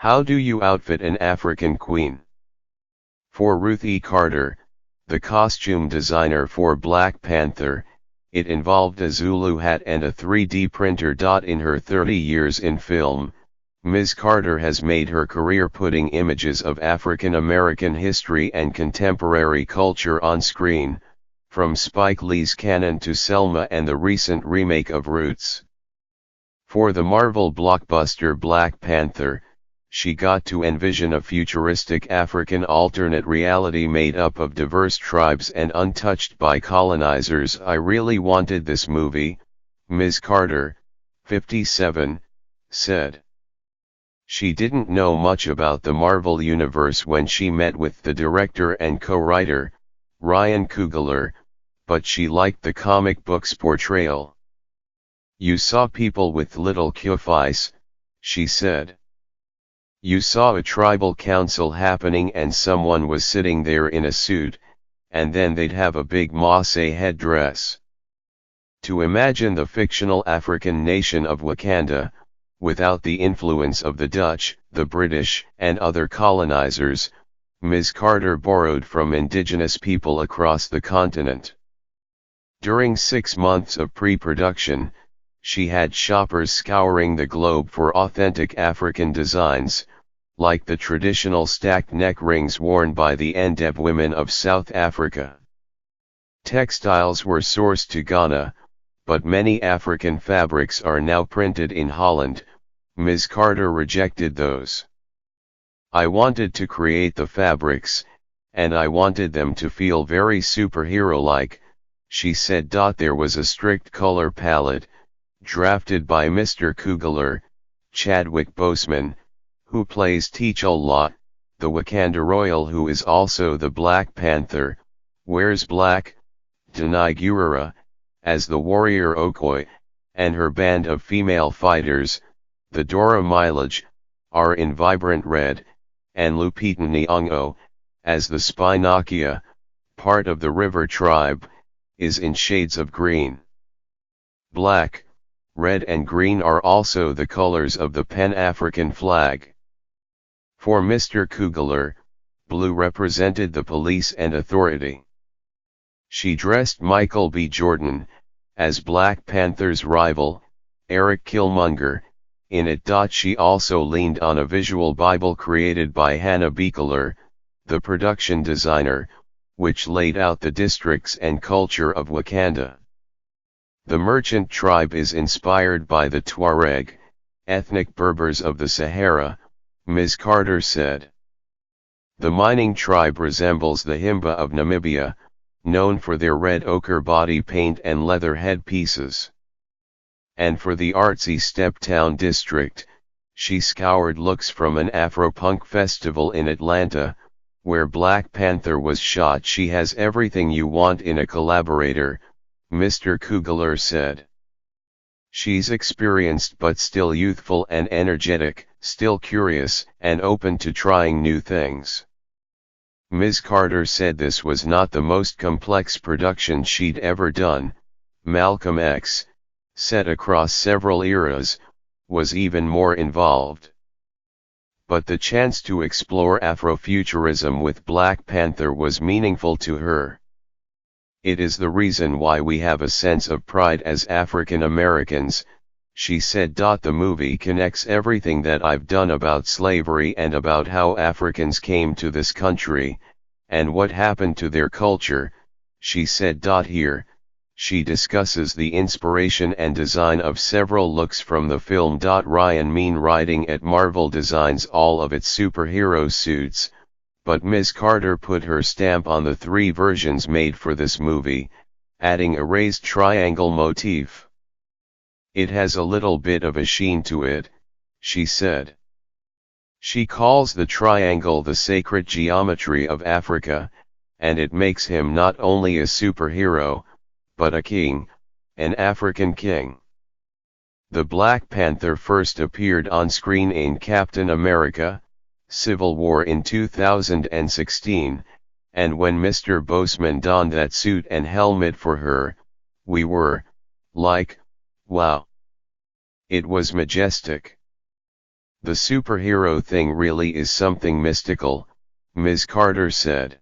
How do you outfit an African queen? For Ruth E. Carter, the costume designer for Black Panther, it involved a Zulu hat and a 3D printer. In her 30 years in film, Ms. Carter has made her career putting images of African American history and contemporary culture on screen, from Spike Lee's Cannon to Selma and the recent remake of Roots. For the Marvel blockbuster Black Panther, she got to envision a futuristic African alternate reality made up of diverse tribes and untouched by colonizers. I really wanted this movie, Ms. Carter, 57, said. She didn't know much about the Marvel universe when she met with the director and co-writer, Ryan Coogler, but she liked the comic book's portrayal. You saw people with little kufis, she said. You saw a tribal council happening and someone was sitting there in a suit, and then they'd have a big Maasai headdress. To imagine the fictional African nation of Wakanda, without the influence of the Dutch, the British, and other colonizers, Ms. Carter borrowed from indigenous people across the continent. During 6 months of pre-production, she had shoppers scouring the globe for authentic African designs, like the traditional stacked neck rings worn by the Ndeb women of South Africa. Textiles were sourced to Ghana, but many African fabrics are now printed in Holland. Ms. Carter rejected those. I wanted to create the fabrics, and I wanted them to feel very superhero-like, she said. There was a strict color palette, drafted by Mr. Coogler, Chadwick Boseman, who plays T'Challa, the Wakanda royal who is also the Black Panther, wears black, Danai Gurira, as the warrior Okoye, and her band of female fighters, the Dora Milaje, are in vibrant red, and Lupita Nyong'o, as the Spinakia, part of the River tribe, is in shades of green. Black, red and green are also the colors of the Pan-African flag. For Mr. Coogler, blue represented the police and authority. She dressed Michael B. Jordan, as Black Panther's rival, Eric Killmonger, in it. She also leaned on a visual Bible created by Hannah Beekler, the production designer, which laid out the districts and culture of Wakanda. The merchant tribe is inspired by the Tuareg, ethnic Berbers of the Sahara, Ms. Carter said. The mining tribe resembles the Himba of Namibia, known for their red ochre body paint and leather headpieces. And for the artsy Steptown district, she scoured looks from an Afropunk festival in Atlanta, where Black Panther was shot. She has everything you want in a collaborator, Mr. Coogler said. She's experienced but still youthful and energetic, still curious and open to trying new things. Ms. Carter said this was not the most complex production she'd ever done. Malcolm X, set across several eras, was even more involved. But the chance to explore Afrofuturism with Black Panther was meaningful to her. It is the reason why we have a sense of pride as African Americans, she said. The movie connects everything that I've done about slavery and about how Africans came to this country, and what happened to their culture, she said. Here, she discusses the inspiration and design of several looks from the film. Ryan Mean Riding at Marvel designs all of its superhero suits, but Ms. Carter put her stamp on the 3 versions made for this movie, adding a raised triangle motif. It has a little bit of a sheen to it, she said. She calls the triangle the sacred geometry of Africa, and it makes him not only a superhero, but a king, an African king. The Black Panther first appeared on screen in Captain America: Civil War in 2016, and when Mr. Boseman donned that suit and helmet for her, we were like, wow. It was majestic. The superhero thing really is something mystical, Ms. Carter said.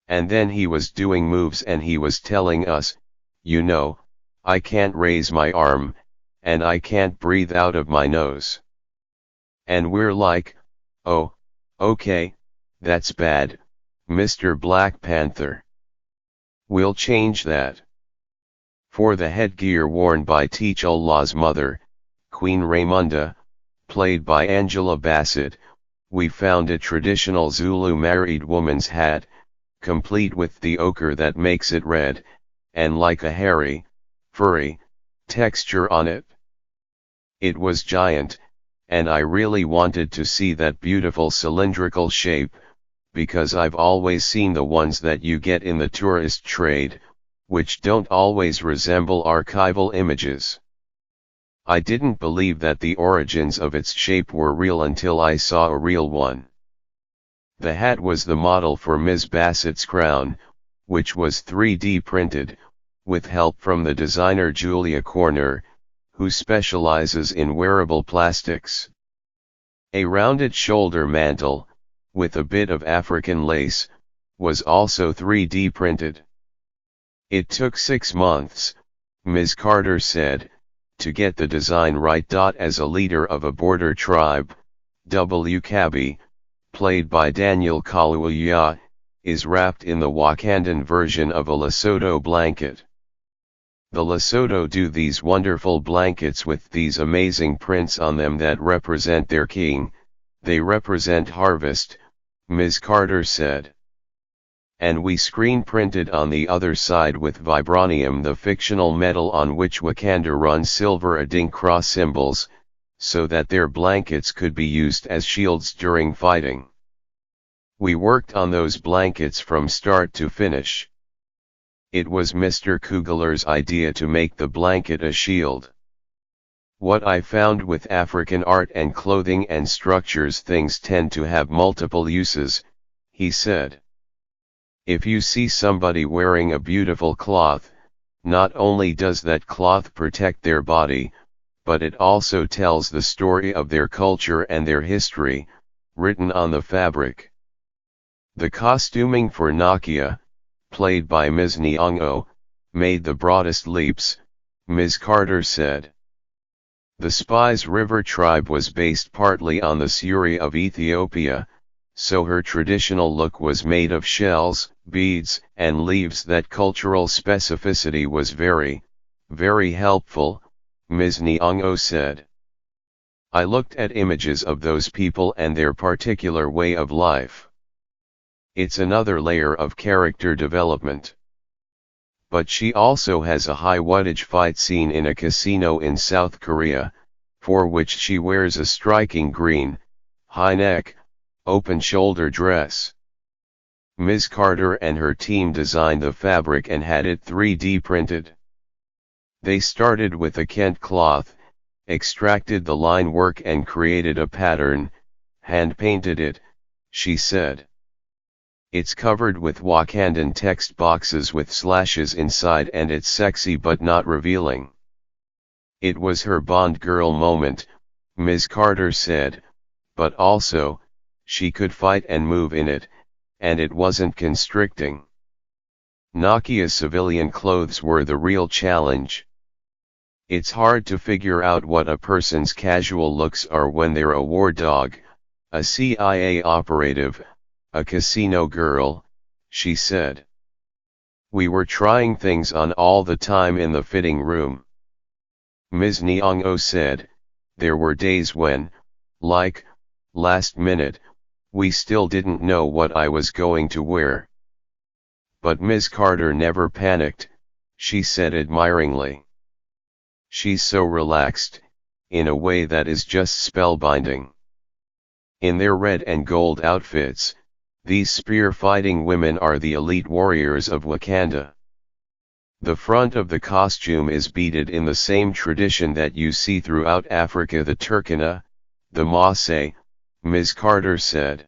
And then he was doing moves and he was telling us, you know, I can't raise my arm, and I can't breathe out of my nose. And we're like, oh, okay, that's bad, Mr. Black Panther. We'll change that. For the headgear worn by T'Challa's mother, Queen Raimunda, played by Angela Bassett, we found a traditional Zulu married woman's hat, complete with the ochre that makes it red, and like a hairy, furry, texture on it. It was giant, and I really wanted to see that beautiful cylindrical shape, because I've always seen the ones that you get in the tourist trade, which don't always resemble archival images. I didn't believe that the origins of its shape were real until I saw a real one. The hat was the model for Ms. Bassett's crown, which was 3D printed, with help from the designer Julia Corner, who specializes in wearable plastics. A rounded shoulder mantle, with a bit of African lace, was also 3D printed. It took 6 months, Ms. Carter said, to get the design right. As a leader of a border tribe, W'Kabi, played by Daniel Kaluuya, is wrapped in the Wakandan version of a Lesotho blanket. The Lesotho do these wonderful blankets with these amazing prints on them that represent their king. They represent harvest, Ms. Carter said. And we screen printed on the other side with vibranium the fictional metal on which Wakanda runs silver Adinkra symbols, so that their blankets could be used as shields during fighting. We worked on those blankets from start to finish. It was Mr. Kugler's idea to make the blanket a shield. What I found with African art and clothing and structures, things tend to have multiple uses, he said. If you see somebody wearing a beautiful cloth, not only does that cloth protect their body, but it also tells the story of their culture and their history, written on the fabric. The costuming for Nakia, played by Ms. Nyong'o, made the broadest leaps, Ms. Carter said. The Spice River tribe was based partly on the Suri of Ethiopia, so her traditional look was made of shells, beads, and leaves. That cultural specificity was very, very helpful, Ms. Nyong'o said. I looked at images of those people and their particular way of life. It's another layer of character development. But she also has a high-wattage fight scene in a casino in South Korea, for which she wears a striking green, high-neck, open-shoulder dress. Ms. Carter and her team designed the fabric and had it 3D printed. They started with a Kent cloth, extracted the line work and created a pattern, hand-painted it, she said. It's covered with Wakandan text boxes with slashes inside and it's sexy but not revealing. It was her Bond girl moment, Ms. Carter said, but also, she could fight and move in it, and it wasn't constricting. Nakia's civilian clothes were the real challenge. It's hard to figure out what a person's casual looks are when they're a war dog, a CIA operative, a casino girl, she said. We were trying things on all the time in the fitting room. Ms. Nyong'o said, there were days when, like, last minute, we still didn't know what I was going to wear. But Ms. Carter never panicked, she said admiringly. She's so relaxed, in a way that is just spellbinding. In their red and gold outfits, these spear-fighting women are the elite warriors of Wakanda. The front of the costume is beaded in the same tradition that you see throughout Africa, the Turkana, the Maasai, Ms. Carter said.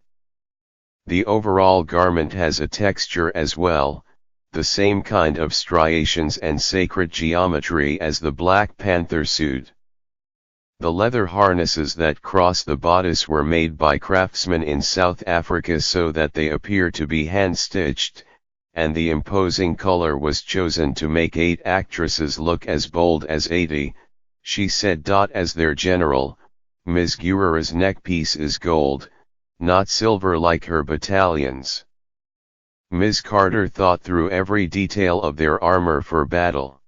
The overall garment has a texture as well, the same kind of striations and sacred geometry as the Black Panther suit. The leather harnesses that cross the bodice were made by craftsmen in South Africa so that they appear to be hand-stitched, and the imposing color was chosen to make 8 actresses look as bold as 80, she said. As their general, Ms. Guerrera's neckpiece is gold, not silver like her battalions. Ms. Carter thought through every detail of their armor for battle.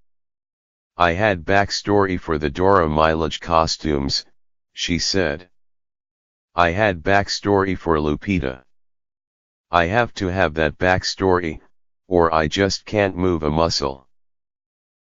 I had backstory for the Dora Milaje costumes, she said. I had backstory for Lupita. I have to have that backstory, or I just can't move a muscle.